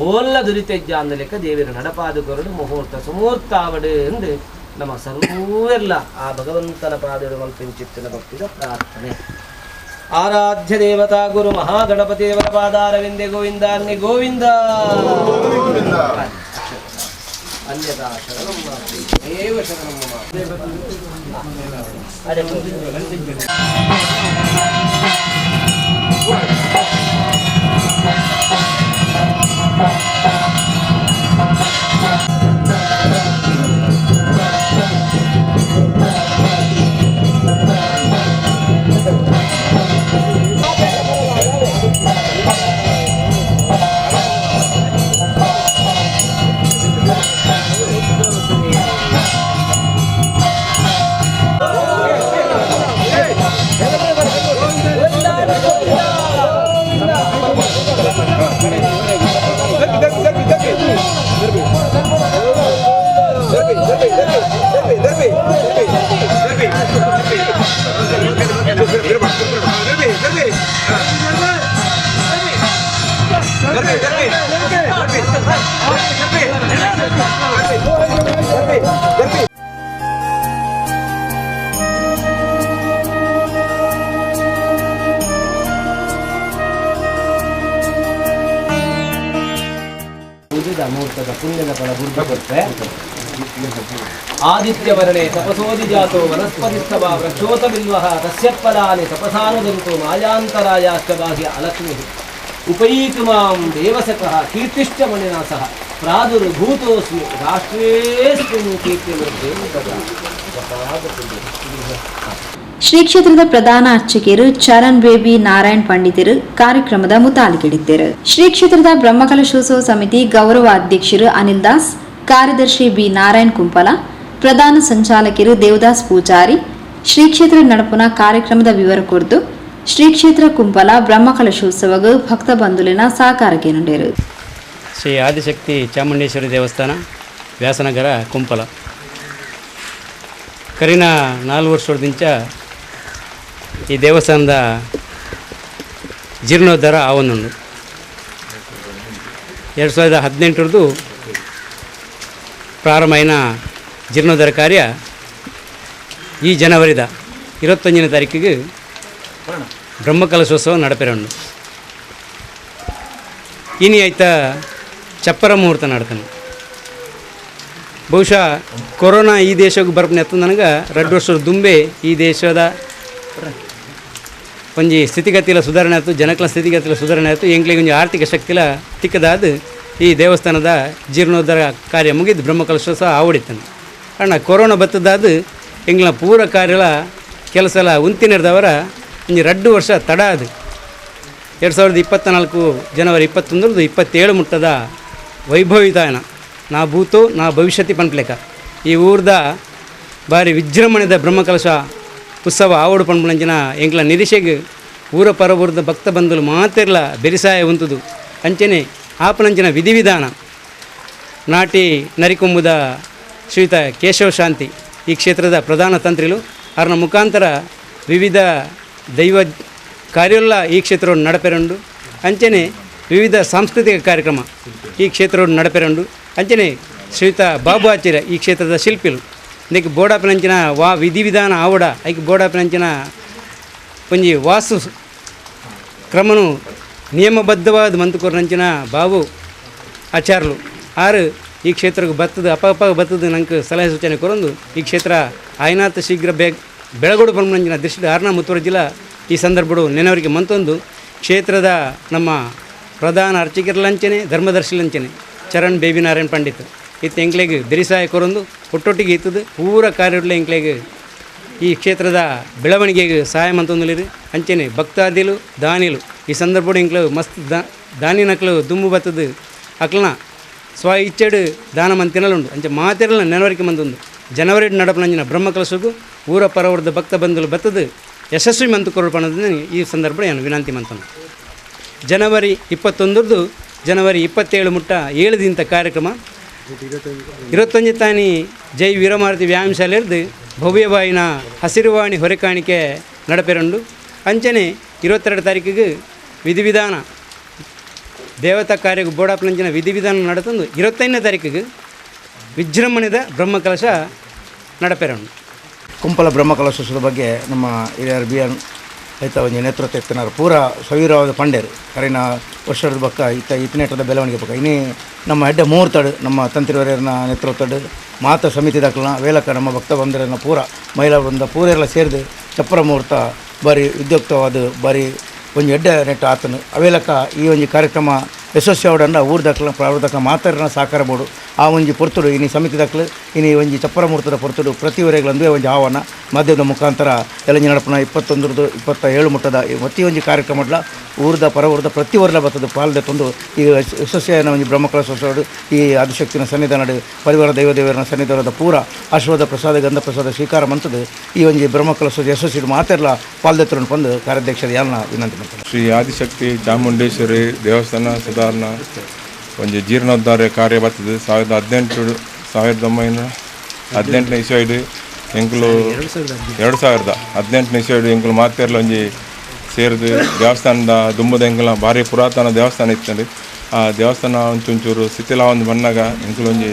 ಓಲ್ಲ ದುರಿತೆಜ್ಜ ಅಂದ ಲೆಕ್ಕ ದೇವಿರ ನಡಪಾದು ಕೊರಡು ಮುಹೂರ್ತ ಸುಮೂರ್ತ ಆವಡು ಎಂದು ನಮ್ಮ ಸರ್ವೆಲ್ಲ ಆ ಭಗವಂತನ ಪಾದರು ಮಲ್ಪಿಂಚಿತ್ತಿನ ಭಕ್ತಿದ ಪ್ರಾರ್ಥನೆ. ಆರಾಧ್ಯ ದೇವತಾ ಗುರು ಮಹಾಗಣಪತಿ ದೇವರ ಪಾದಾರವಿಂದೆ ಗೋವಿಂದ ಅನ್ನಿ ಗೋವಿಂದ. ಅನ್ಯತಾ ಶರಣಂ ನಾಸ್ತಿ ಏವ ಶರಣಂ ಮುಹೂರ್ತದ ಪುಣ್ಯದ ಫಲ ಗುರುತು ಕೊಟ್ಟರೆ ಆದಿತ್ಯವರ್ಣೆ ತಪಸೋದಿ ಜಾತೋ ವನಸ್ಪತಿಸ್ತವ ವೃಕ್ಷೋತ ಬಿಲ್ವಃ ತಸ್ಯ ಫಲಾನಿ ತಪಸಾನುದಂತು ಮಾಯಾಂತರಾಯಾಶ್ಚ ಬಾಹ್ಯ ಅಲಕ್ಷ್ಮಿ ಉಪಯೀತು ಮಾಂ ದೇವಸಕಃ ಕೀರ್ತಿಶ್ಚ ಮಣಿನಾ ಸಹ ಪ್ರಾದುರ್ಭೂತೋಸ್ಮಿ ರಾಷ್ಟ್ರೇಸ್ಮಿನ್ ಕೀರ್ತಿಮೃದ್ಧೇಂ ತಥಾ. ಶ್ರೀ ಕ್ಷೇತ್ರದ ಪ್ರಧಾನ ಅರ್ಚಕರು ಚರಣ್ ಬೇಬಿ ನಾರಾಯಣ್ ಪಂಡಿತರು ಕಾರ್ಯಕ್ರಮದ ಮುತಾಲಿಗಿಡಿದ್ದರು. ಶ್ರೀ ಕ್ಷೇತ್ರದ ಬ್ರಹ್ಮಕಲಶೋತ್ಸವ ಸಮಿತಿ ಗೌರವ ಅಧ್ಯಕ್ಷರು ಅನಿಲ್ ದಾಸ್, ಕಾರ್ಯದರ್ಶಿ ಬಿ ನಾರಾಯಣ್ ಕುಂಪಲ, ಪ್ರಧಾನ ಸಂಚಾಲಕರು ದೇವದಾಸ್ ಪೂಜಾರಿ ಶ್ರೀ ಕ್ಷೇತ್ರ ನಡಪುನ ಕಾರ್ಯಕ್ರಮದ ವಿವರ ಕುರಿತು ಶ್ರೀ ಕ್ಷೇತ್ರ ಕುಂಪಲ ಬ್ರಹ್ಮಕಲಶೋತ್ಸವಗೂ ಭಕ್ತ ಬಂಧುಲಿನ ಸಹಕಾರಕ್ಕೆ ನುಡಿದರು. ಶ್ರೀ ಆದಿಶಕ್ತಿ ಚಾಮುಂಡೇಶ್ವರಿ ದೇವಸ್ಥಾನ ವ್ಯಾಸನಗರ ಕುಂಪಲ ಕರಿನ 4 ವರ್ಷದಿಂದ ಈ ದೇವಸ್ಥಾನದ ಜೀರ್ಣೋದ್ಧಾರ ಆವೊಂದುಂಡು. 2018 ಪ್ರಾರಂಭ ಜೀರ್ಣೋದ್ಧಾರ ಕಾರ್ಯ ಈ ಜನವರಿದ 21 ತಾರೀಕಿಗೆ ಬ್ರಹ್ಮಕಲಶೋತ್ಸವ ನಡಪೆರಂಡು. ಇನಿ ಆಯ್ತ ಚಪ್ಪರ ಮುಹೂರ್ತ ನಡ್ತಾನೆ. ಬಹುಶಃ ಕೊರೋನಾ ಈ ದೇಶಕ್ಕೆ ಬರ್ಪನೆ ನನಗೆ 2 ವರ್ಷದ ದುಂಬೆ ಈ ದೇಶದ ಒಂಜಿ ಸ್ಥಿತಿಗತಿಲ ಸುಧಾರಣೆ ಆಯಿತು, ಜನಕಲ ಸ್ಥಿತಿಗತಿಲ ಸುಧಾರಣೆ ಆಯಿತು. ಎಂಕ್ಲಿಗೆ ಒಂಜಿ ಆರ್ಥಿಕ ಶಕ್ತಿಲ ತಿಕ್ಕದಾದ ಈ ದೇವಸ್ಥಾನದ ಜೀರ್ಣೋದ್ಧಾರ ಕಾರ್ಯ ಮುಗಿದು ಬ್ರಹ್ಮಕಲಶೋತ್ಸವ ಆವಡಿತಾನೆ. ಕಾರಣ ಕೊರೋನಾ ಬತ್ತದಾದ ಎಂಗ್ಲ ಪೂರ ಕಾರ್ಯಲ ಕೆಲಸ ಎಲ್ಲ ಉಂತಿನಿಡ್ದವರ ಒಂಜಿ 2 ವರ್ಷ ತಡ ಅದು 2024 ಜನವರಿ 21 27 ಮುಟ್ಟದ ವೈಭವಿತಾಯನ ನಾ ಭೂತು ನಾ ಭವಿಷ್ಯತಿ ಪನ್ಪ್ಲೆಕ ಈ ಊರ್ದ ಬಾರಿ ವಿಜೃಂಭಣೆದ ಬ್ರಹ್ಮಕಲಶ ಉತ್ಸವ ಆವಡು ಪನ್ಪುನಂಚಿನ ಎಂಕ್ಲ ನಿರೀಕ್ಷೆಗೆ ಊರ ಪರಬೂರ್ದ ಭಕ್ತ ಬಂಧುಲು ಮಾತೆರ್ಲ ಬೆರಿಸಾಯ ಉಂತುದು ಅಂಚನೆ ಆಪನಂಚಿನ ವಿಧಿವಿಧಾನ ನಾಟಿ ನರಿಕೊಂಬುದ ಶ್ರೀಯುತ ಕೇಶವ ಶಾಂತಿ ಈ ಕ್ಷೇತ್ರದ ಪ್ರಧಾನ ತಂತ್ರಿಲು ಅವರ ಮುಖಾಂತರ ವಿವಿಧ ದೈವ ಕಾರ್ಯಲ್ಲ ಈ ಕ್ಷೇತ್ರವನ್ನು ನಡಪೆರಂಡು ಅಂಚನೆ ವಿವಿಧ ಸಾಂಸ್ಕೃತಿಕ ಕಾರ್ಯಕ್ರಮ ಈ ಕ್ಷೇತ್ರವನ್ನು ನಡಪೆರಂಡು ಅಂಚನೆ ಶ್ರೀಯುತ ಬಾಬು ಆಚಾರ್ಯ ಈ ಕ್ಷೇತ್ರದ ಶಿಲ್ಪಿಲು ಇದಕ್ಕೆ ಬೋಡಾಪನಂಚಿನ ವಿಧಿವಿಧಾನ ಆವಡ ಐಕೆ ಬೋಡಾಪನಂಚಿನ ಒಂಜಿ ವಾಸ್ತು ಕ್ರಮನು ನಿಯಮಬದ್ಧವಾದ ಮಂತುಕೊರ್ನಂಚಿನ ಬಾಬು ಆಚಾರ್ಯಲು ಆರು ಈ ಕ್ಷೇತ್ರಕ್ಕೆ ಬತ್ತದ ಅಪ್ಪ ಬತ್ತದ ನಂಗೆ ಸಲಹೆ ಸೂಚನೆ ಕೊರೊಂದು ಈ ಕ್ಷೇತ್ರ ಆಯ್ನಾಥ ಶೀಘ್ರ ಬೆಳಗೋಡು ಪನ್ಪುನಂಚಿನ ದೃಷ್ಟಿ ಆರ್ನ ಮುತ್ತೂರು ಜಿಲ್ಲಾ ಈ ಸಂದರ್ಭಡು ನೆನವರಿಗೆ ಮಂತೊಂದು ಕ್ಷೇತ್ರದ ನಮ್ಮ ಪ್ರಧಾನ ಅರ್ಚಕರ್ಲಂಚನೆ ಧರ್ಮದರ್ಶಿಲಂಚನೆ ಚರಣ್ ಬೇಬಿನಾರಾಯಣ್ ಪಂಡಿತ್ ಇತ್ತು ಎಂಕ್ಲೆಗೆ ಬೆರಿಸಾಯ ಕೊರೊಂದು ಒಟ್ಟೊಟ್ಟಿಗೆ ಇತ್ತದು ಪೂರ ಕಾರ್ಯಗಳು ಎಂಕ್ಲೆಗೆ ಈ ಕ್ಷೇತ್ರದ ಬೆಳವಣಿಗೆಗೆ ಸಹಾಯ ಮಂತೊಂದುಲಿರಿ ಅಂಚನೆ ಭಕ್ತಾದಿಲು ದಾನಿಲು ಈ ಸಂದರ್ಭಡು ಎಂಕ್ಲು ಮಸ್ತ್ ದಾನಿ ನಕ್ಲು ದುಂಬು ಬತ್ತದು ಅಕ್ಲನ ಸ್ವ ಇಚ್ಚೆಡು ದಾನ ಮಂತಿನಲ್ಲುಂಡು ಅಂಚೆ ಮಾತೆರಲ್ಲ ನೆನವರಿಕೆ ಮಂತೊಂದು ಜನವರಿ ನಡಪನಂಜಿನ ಬ್ರಹ್ಮಕಲಶಗೂ ಊರ ಪರವರ್ದ ಭಕ್ತ ಬಂಧುಲು ಬತ್ತದು ಯಶಸ್ವಿ ಮಂತು ಕೊರಪಣದ ಈ ಸಂದರ್ಭ ನಾನು ವಿನಂತಿ ಮಂತನು. ಜನವರಿ 21 ಜನವರಿ 27 ಮುಟ್ಟ 7 ದಿಂತ ಕಾರ್ಯಕ್ರಮ 21 ತಾನಿ ಜೈ ವೀರಮಾರುತಿ ವ್ಯಾಯಾಮ ಶಾಲೆಯರ್ದು ಭವ್ಯವಾಯಿನ ಹಸಿರುವಾಣಿ ಹೊರೆಕಾಣಿಕೆ ನಡಪೆರಂಡು ಅಂಚನೆ 22 ತಾರೀಕಿಗೆ ವಿಧಿವಿಧಾನ ದೇವತಾ ಕಾರ್ಯಕ್ಕೆ ಬೋಡಾಪನಂಚಿನ ವಿಧಿವಿಧಾನ ನಡೆತಂದು 25ನೇ ತಾರೀಕಿಗೆ ವಿಜೃಂಭಣೆದ ಬ್ರಹ್ಮಕಲಶ ನಡಪೆರಂಡು. ಕುಂಪಲ ಬ್ರಹ್ಮಕಲಶೋತ್ಸವದ ಬಗ್ಗೆ ನಮ್ಮ ಹಿರಿಯರು ಬಿ ಎನ್ ಐತ ಒಂಜಿ ನೇತೃತ್ವ ಎತ್ತಿನಾರು ಪೂರ ಸವಿರವಾದ ಪಂಡೇರು ಕರೆನ ವರ್ಷದ ಬಕ್ಕ ಇತ್ತಿನೇಟದ ಬೆಳವಣಿಗೆ ಬಕ್ಕ ಇನ್ನೇ ನಮ್ಮ ಹೆಡ್ಡೆ ಮೂರ್ತಡು ನಮ್ಮ ತಂತ್ರಿವರ್ಯರನ್ನ ನೇತೃತ್ವಡು ಮಾತ ಸಮಿತಿ ದಾಖಲನ ವೇಲಕ ನಮ್ಮ ಭಕ್ತ ಬಂಧುರನ್ನ ಪೂರ ಮಹಿಳಾ ವೃಂದ ಪೂರೆಲ್ಲ ಸೇರಿದು ಚಪ್ಪರ ಮುಹೂರ್ತ ಬಾರಿ ಉದ್ಯೋಕ್ತವಾದ ಬಾರಿ ಒಂಜಿ ಎಡ್ಡೆ ನೆಟ್ಟು ಆತನು ಅವೇಲಕ ಈ ಒಂಜಿ ಕಾರ್ಯಕ್ರಮ ಯಶಸ್ವಿ ಅವಡನ್ನ ಊರು ದಾಖಲ ಪ್ರಾವರ್ಧಕ ಮಾತಾಡನ ಸಾಕಾರ ಬೋಡು ಆ ಒಂಜಿ ಪೊರ್ತುಡು ಇನಿ ಸಮಿತಿ ದಾಖಲು ಇನಿ ಒಂಜಿ ಚಪ್ಪರ ಮುಹೂರ್ತದ ಪೊರ್ತುಡು ಪ್ರತಿವರೆಗಳಂದೇ ಒಂಜಿ ಆಹ್ವಾನ ಮಾಧ್ಯಮದ ಮುಖಾಂತರ ಎಲಂಜಿ ನಡಪನ 21 27 ಮುಟ್ಟದ ಮತ್ತಿ ಒಂಜಿ ಕಾರ್ಯಕ್ರಮಡ್ಲ ಊರ್ದ ಪರವರ್ದ ಪ್ರತಿವರ್ಲ ಬರ್ತದೆ ಪಾಲ್ದೆ ತಂದು ಈ ಯಶಸ್ವಿಯಾನ ಒಂಜಿ ಬ್ರಹ್ಮಕಲಶೋತ್ಸವ ಈ ಆದಿಶಕ್ತಿನ ಸನ್ನಿಧಾನಡು ಪರಿವಾರ ದೈವದೇವರನ ಸನ್ನಿಧಾನದ ಪೂರ ಆಶೀರ್ವಾದ ಪ್ರಸಾದ ಗಂಧ ಪ್ರಸಾದ ಸ್ವೀಕಾರ ಮಂತದ್ದು ಈ ಒಂಜಿ ಬ್ರಹ್ಮಕಲಶೋತ್ಸವ ಯಶಸ್ವಿ ಮಾತೆರ್ಲ ಪಾಲ್ದೆತ್ತರನ್ನು ಬಂದು ಕಾರ್ಯಾಧ್ಯಕ್ಷರು ಯಾರನ್ನ ವಿನಂತಿ ಮಾಡ್ತಾರೆ. ಶ್ರೀ ಆದಿಶಕ್ತಿ ಚಾಮುಂಡೇಶ್ವರಿ ದೇವಸ್ಥಾನ ಸುಧಾರಣಾ ಒಂಜಿ ಜೀರ್ಣೋದ್ಧಾರ ಕಾರ್ಯ ಬರ್ತದೆ 1918 ಇಸ್ವಿಡು ಎಂಕುಲು 2018 ಇಸ್ವಿಡು ಎಂಕುಲು ಮಾತೆರ್ಲ ಒಂಜಿ ಸೇರಿದು ದೇವಸ್ಥಾನದ ದುಂಬದ ಎಂಕುಲ ಭಾರಿ ಪುರಾತನ ದೇವಸ್ಥಾನ ಇತ್ತಂಡು ಆ ದೇವಸ್ಥಾನ ಒಂಚೂರು ಶಿಥಿಲ ಒಂದು ಬಣ್ಣಗ ಎಂಕುಲು ಒಂಜಿ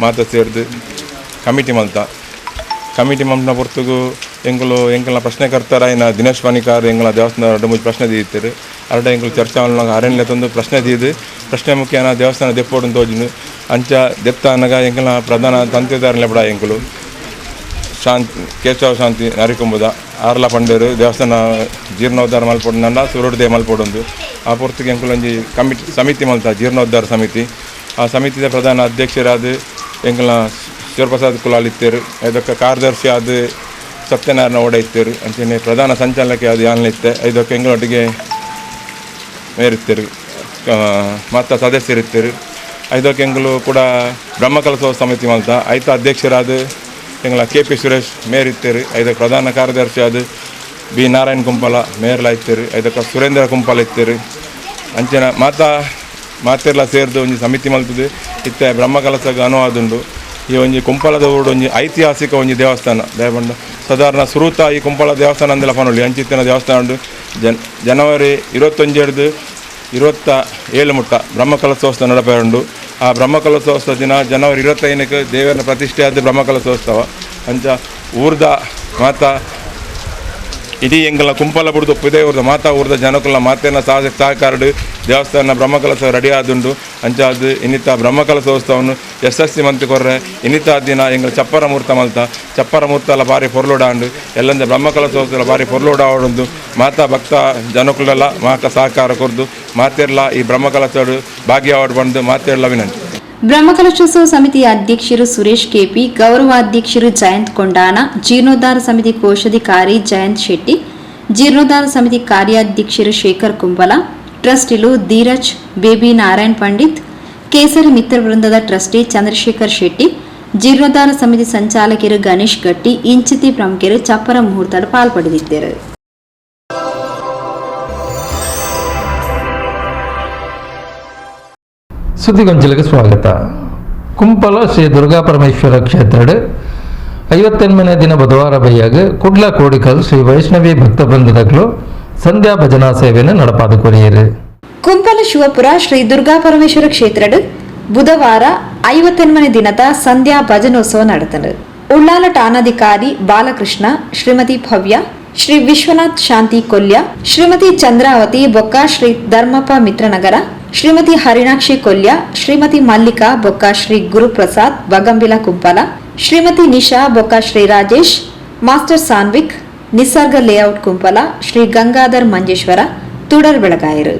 ಮಾತ ಸೇರಿದು ಕಮಿಟಿ ಮಲ್ತನ ಪೊರ್ತುಗು ಎಂಕಲ್ನ ಪ್ರಶ್ನೆಕರ್ತರ ಇನ್ನ ದಿನೇಶ್ ಪಣಿಕಾರ್ ಎಂಕಲ ದೇವಸ್ಥಾನ 2-3 ಪ್ರಶ್ನೆ ದೀತಿರು ಅರಡ ಎಂಕಲು ಚರ್ಚಾ ಅರಣ್ಯ ತಂದು ಪ್ರಶ್ನೆ ದೀದು ಪ್ರಶ್ನೆ ಮುಖ್ಯನ ದೇವಸ್ಥಾನ ದೆಪ್ಪೋಡು ತೋಜಿನು ಅಂಚ ದೆಪ್ತ ಅನ್ನಗ ಎಂಕಲ್ನ ಪ್ರಧಾನ ತಂತ್ರಿದಾರನ ಲೆಬಡ ಎಂಕಲು ಶಾಂತಿ ಕೇಶವ ಶಾಂತಿ ನರಿಕೊಂಬುದ ಆರ್ಲ ಪಂಡೇರು ದೇವಸ್ಥಾನ ಜೀರ್ಣೋದ್ಧಾರ ಮಲ್ಪೊಡು ನನ್ನ ಸುರುಡ್ದೆ ಮಲ್ಪೊಡೊಂದು ಆ ಪೊರ್ತಿಗೆ ಎಂಕಲು ಒಂಜಿ ಸಮಿತಿ ಮಲ್ತ ಜೀರ್ಣೋದ್ಧಾರ ಸಮಿತಿ ಆ ಸಮಿತಿದ ಪ್ರಧಾನ ಅಧ್ಯಕ್ಷರಾದ ಎಂಕಲ್ನ ಶಿವಪ್ರಸಾದ್ ಕುಲಾಲ್ ಇತ್ತೇರು ಇದಕ್ಕೆ ಕಾರ್ಯದರ್ಶಿ ಆದ ಸತ್ಯನಾರಾಯಣ ಓಡ ಇತ್ತೇರು ಅಂಚನೆ ಪ್ರಧಾನ ಸಂಚಾಲಕ ಅದು ಯಾನ ಇತ್ತೆ ಇದಕ್ಕೆ ಎಂಗಳೊಟ್ಟಿಗೆ ಮೇರಿತ್ತೇರು ಮತ್ತು ಸದಸ್ಯರಿತ್ತೇರು ಇದಕ್ಕೆ ಎಂಗಳು ಕೂಡ ಬ್ರಹ್ಮಕಲಶೋತ್ಸವ ಸಮಿತಿ ಮಲ್ತ ಐತ ಅಧ್ಯಕ್ಷರಾದ ಎಂಗಳ KP ಸುರೇಶ್ ಮೇರಿತ್ತೇರು ಇದಕ್ಕೆ ಪ್ರಧಾನ ಕಾರ್ಯದರ್ಶಿ ಆದ ಬಿ ನಾರಾಯಣ್ ಕುಂಪಲ ಮೇರ್ಲ ಇತ್ತೇರು ಇದಕ್ಕೆ ಸುರೇಂದ್ರ ಕುಂಪಲ ಇತ್ತೇರು ಅಂಚನ ಮಾತೆರ್ಲ ಸೇರಿದು ಒಂಜಿ ಸಮಿತಿ ಮಲ್ತದೆ ಇತ್ತೆ ಬ್ರಹ್ಮಕಲಶಗೆ ಅನುವಾದುಂಡು ಈ ಒಂಜಿ ಕುಂಪಲದ ಊರು ಒಂಜಿ ಐತಿಹಾಸಿಕ ಒಂಜಿ ದೇವಸ್ಥಾನ ದಯಪಂಡ ಸಾಧಾರಣ ಸುರುತ ಈ ಕುಂಪಲ ದೇವಸ್ಥಾನ ಅಂದೆಲ್ಲ ಪನೊಳ್ಳಿ ಅಂಚಿತ್ತಿನ ದೇವಸ್ಥಾನ ಉಂಡು ಜನವರಿ 21 27 ಮುಟ್ಟ ಬ್ರಹ್ಮಕಲಶೋತ್ಸವ ನಡಪೆರಂಡು ಆ ಬ್ರಹ್ಮಕಲಶೋತ್ಸವ ದಿನ ಜನವರಿ 25ಕ್ಕೆ ದೇವರ ಪ್ರತಿಷ್ಠೆ ಆದ ಬ್ರಹ್ಮಕಲಶೋತ್ಸವ ಅಂಚ ಊರ್ದ ಮಾತಾ ಇಡೀ ಎಂಗಲ ಕುಂಪಲ ಬುಡ್ದು ಉಪ್ಪುದೇ ಊರ್ದ ಮಾತಾ ಊರ್ದ ಜನಕುಲ ಮಾತೇನ ಸಹಕಾರಡು ದೇವಸ್ಥಾನ ಬ್ರಹ್ಮಕಲಶ ರೆಡಿ ಆದುಂಡು ಅಂಚಾದು ಇನ್ನಿತ ಬ್ರಹ್ಮಕಲಶೋತ್ಸವವನ್ನು ಯಶಸ್ವಿ ಮಂತ್ ಕೊರ್ರೆ ಇನ್ನಿತ ದಿನ ಎಂಗಳ ಚಪ್ಪರ ಮುಹೂರ್ತ ಮಲ್ತ ಚಪ್ಪರ ಮುಹೂರ್ತ ಭಾರಿ ಪೊರ್ಲೋಡಾಂಡು ಎಲ್ಲಂದ ಬ್ರಹ್ಮಕಲಶೋತ್ಸವ ಭಾರಿ ಪೊರ್ಲೋಡ ಆವೊಂದು ಮಾತಾ ಭಕ್ತ ಜನಕುಲೆಲ್ಲ ಮಾಕ ಸಹಕಾರ ಕೊರ್ದು ಮಾತೆರ್ಲ ಈ ಬ್ರಹ್ಮಕಲಶೋಡು ಭಾಗ್ಯವಾಡು ಬಂದು ಮಾತೆರ್ಲ ವಿನಂತಿ. ಬ್ರಹ್ಮಕಲಶೋತ್ಸವ ಸಮಿತಿಯ ಅಧ್ಯಕ್ಷರು ಸುರೇಶ್ ಕೆಪಿ, ಗೌರವಾಧ್ಯಕ್ಷರು ಜಯಂತ್ ಕೊಂಡಾನ, ಜೀರ್ಣೋದ್ಧಾರ ಸಮಿತಿ ಕೋಶಾಧಿಕಾರಿ ಜಯಂತ್ ಶೆಟ್ಟಿ, ಜೀರ್ಣೋದ್ಧಾರ ಸಮಿತಿ ಕಾರ್ಯಾಧ್ಯಕ್ಷರು ಶೇಖರ್ ಕುಂಬಲ, ಟ್ರಸ್ಟಿಲು ಧೀರಜ್ ಬೇಬಿ ನಾರಾಯಣ್ ಪಂಡಿತ್, ಕೇಸರಿ ಮಿತ್ರ ವೃಂದದ ಟ್ರಸ್ಟಿ ಚಂದ್ರಶೇಖರ್ ಶೆಟ್ಟಿ, ಜೀರ್ಣೋದ್ಧಾರ ಸಮಿತಿ ಸಂಚಾಲಕರು ಗಣೇಶ್ ಗಟ್ಟಿ, ಇಂಚಿತಿ ಪ್ರಮುಖರು ಚಪ್ಪರ ಮುಹೂರ್ತ ಪಾಲ್ಪಡೆದಿದ್ದರು. ಸುದ್ದಿಗೊಂಚಲಿಗೆ ಸ್ವಾಗತ. ಕುಂಪಲ ಶ್ರೀ ದುರ್ಗಾಪರಮೇಶ್ವರ ಕ್ಷೇತ್ರಡ್ 58ನೇ ದಿನ ಬುಧವಾರ ಬೈಯಾಗ ಕುಡ್ಲ ಕೋಡಿಕಲ್ ಶ್ರೀ ವೈಷ್ಣವಿ ಭಕ್ತ ವೃಂದದಗಳು ಸಂಧ್ಯಾ ಭಜನಾ ಸೇವೆಯನ್ನು ನಡಪಾದ ಕೊರಿಯರು. ಕುಂಪಲ ಶಿವಪುರ ಶ್ರೀ ದುರ್ಗಾಪರಮೇಶ್ವರ ಕ್ಷೇತ್ರಡ್ ಬುಧವಾರ 58ನೇ ದಿನದ ಸಂಧ್ಯಾ ಭಜನೋತ್ಸವ ನಡೆತನು. ಉಳ್ಳಾಲ ಠಾಣಾಧಿಕಾರಿ ಬಾಲಕೃಷ್ಣ, ಶ್ರೀಮತಿ ಭವ್ಯ, ಶ್ರೀ ವಿಶ್ವನಾಥ್ ಶಾಂತಿ ಕೊಲ್ಯ, ಶ್ರೀಮತಿ ಚಂದ್ರಾವತಿ ಬೊಕ್ಕ ಶ್ರೀ ಧರ್ಮಪ್ಪ ಮಿತ್ರನಗರ, ಶ್ರೀಮತಿ ಹರಿಣಾಕ್ಷಿ ಕೊಲ್ಯ, ಶ್ರೀಮತಿ ಮಲ್ಲಿಕಾ ಬೊಕ್ಕ ಶ್ರೀ ಗುರುಪ್ರಸಾದ್ ಬಗಂಬಿಲ ಕುಂಪಲ, ಶ್ರೀಮತಿ ನಿಶಾ ಬೊಕ್ಕ ಶ್ರೀ ರಾಜೇಶ್ ಮಾಸ್ಟರ್ ಸಾನ್ವಿಕ್ ನಿಸರ್ಗ ಲೇಔಟ್ ಕುಂಪಲ, ಶ್ರೀ ಗಂಗಾಧರ್ ಮಂಜೇಶ್ವರ ತುಡರ್ ಬೆಳಗಾಯರು.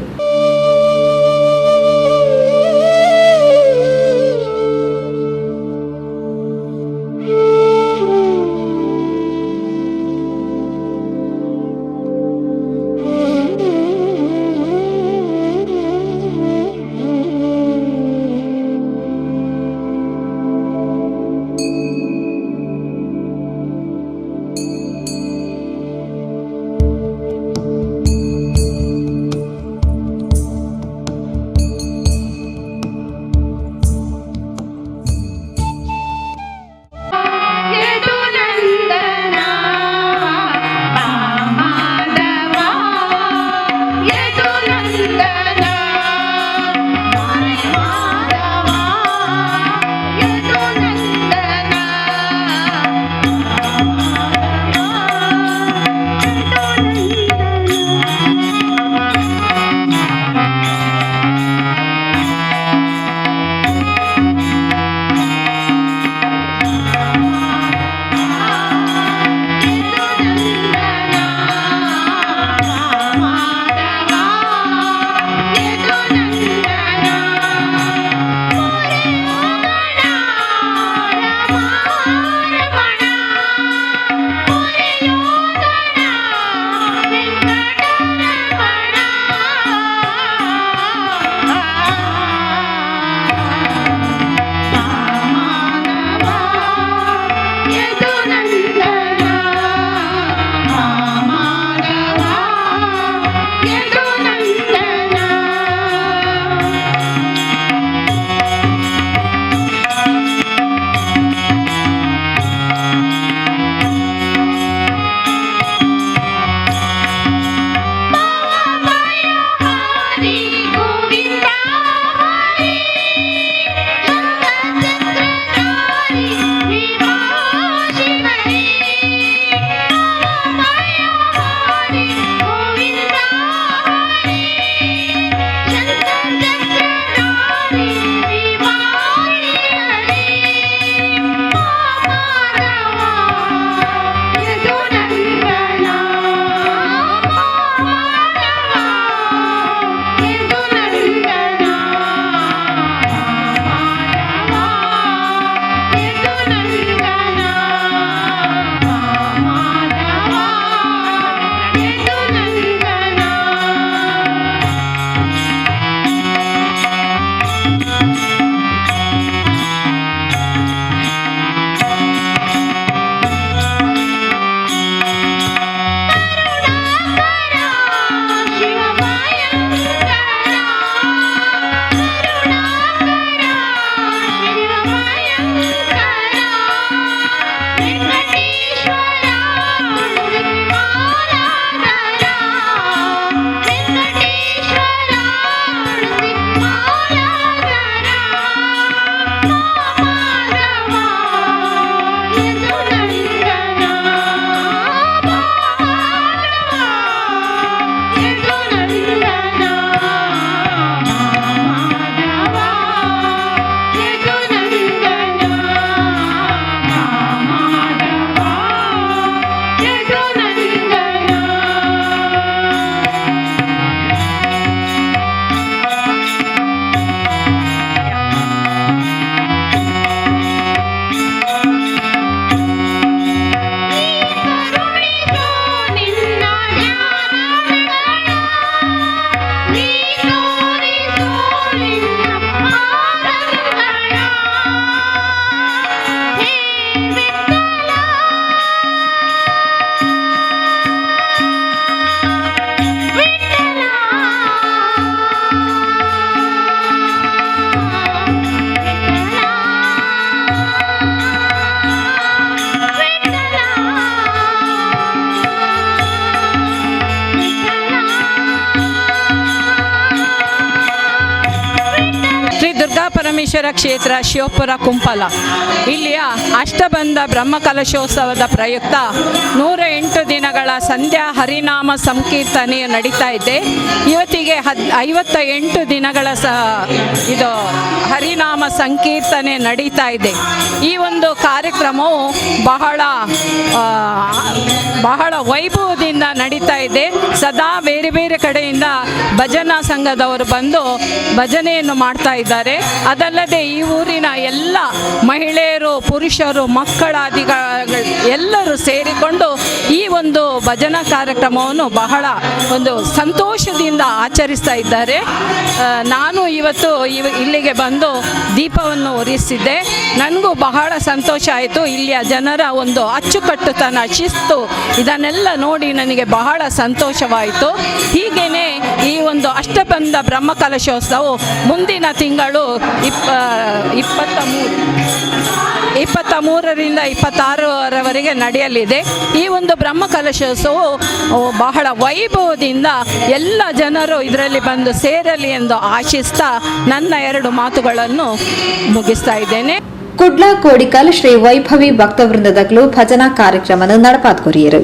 ಸಂಗಮೇಶ್ವರ ಕ್ಷೇತ್ರ ಶಿವಪುರ ಕುಂಪಲ ಇಲ್ಲಿಯ ಅಷ್ಟಬಂಧ ಬ್ರಹ್ಮಕಲಶೋತ್ಸವದ ಪ್ರಯುಕ್ತ 108 ದಿನಗಳ ಸಂಧ್ಯಾ ಹರಿನಾಮ ಸಂಕೀರ್ತನೆ ನಡೀತಾ ಇದೆ. ಇವತ್ತಿಗೆ 58 ದಿನಗಳ ಇದು ಹರಿನಾಮ ಸಂಕೀರ್ತನೆ ನಡೀತಾ ಇದೆ. ಈ ಒಂದು ಕಾರ್ಯಕ್ರಮವು ಬಹಳ ವೈಭವದಿಂದ ನಡೀತಾ ಇದೆ. ಸದಾ ಬೇರೆ ಬೇರೆ ಕಡೆಯಿಂದ ಭಜನಾ ಸಂಘದವರು ಬಂದು ಭಜನೆಯನ್ನು ಮಾಡ್ತಾ ಇದ್ದಾರೆ. ಅದಲ್ಲದೆ ಈ ಊರಿನ ಎಲ್ಲ ಮಹಿಳೆಯರು, ಪುರುಷರು, ಮಕ್ಕಳಾದಿಗಳು ಎಲ್ಲರೂ ಸೇರಿಕೊಂಡು ಈ ಒಂದು ಭಜನಾ ಕಾರ್ಯಕ್ರಮವನ್ನು ಬಹಳ ಒಂದು ಸಂತೋಷದಿಂದ ಆಚರಿಸ್ತಾ ಇದ್ದಾರೆ. ನಾನು ಇವತ್ತು ಇಲ್ಲಿಗೆ ಬಂದು ದೀಪವನ್ನು ಉರಿಸಿದ್ದೆ. ನನಗೂ ಬಹಳ ಸಂತೋಷ ಆಯಿತು. ಇಲ್ಲಿಯ ಜನರ ಒಂದು ಅಚ್ಚುಕಟ್ಟುತನ, ಶಿಸ್ತು ಇದನ್ನೆಲ್ಲ ನೋಡಿ ನನಗೆ ಬಹಳ ಸಂತೋಷವಾಯಿತು. ಹೀಗೇನೆ ಈ ಒಂದು ಅಷ್ಟಬಂಧ ಬ್ರಹ್ಮಕಲಶೋತ್ಸವವು ಮುಂದಿನ ತಿಂಗಳು 23ರಿಂದ 26ರವರೆಗೆ ನಡೆಯಲಿದೆ. ಈ ಒಂದು ಬ್ರಹ್ಮಕಲಶೋತ್ಸವವು ಬಹಳ ವೈಭವದಿಂದ ಎಲ್ಲ ಜನರು ಇದರಲ್ಲಿ ಬಂದು ಸೇರಲಿ ಎಂದು ಆಶಿಸ್ತಾ ನನ್ನ 2 ಮಾತುಗಳನ್ನು ಮುಗಿಸ್ತಾ ಇದ್ದೇನೆ. ಕುಡ್ಲ ಕೋಡಿಕಲ್ ಶ್ರೀ ವೈಭವಿ ಭಕ್ತವೃಂದದಗಳು ಭಜನಾ ಕಾರ್ಯಕ್ರಮ ನಡಪಾತ್ಕೊರಿಯರು.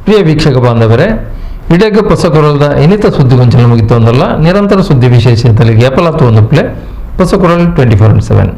ಪ್ರಿಯ ವೀಕ್ಷಕ ಬಾಂಧವರೇ, ಇಡಗ ಹೊಸಕೊರಲದ ಇನ್ನಿತ ಸುದ್ದಿಗೊಂಚಲು ಮುಗಿತು ಅಂದಲ್ಲ. ನಿರಂತರ ಸುದ್ದಿ ವಿಶೇಷತೆಗಳಿಗೆ ಎಪಲಾತು ಒಂದು ಪ್ಲೇ ಹೊಸಕೊರಲ್ 24/7.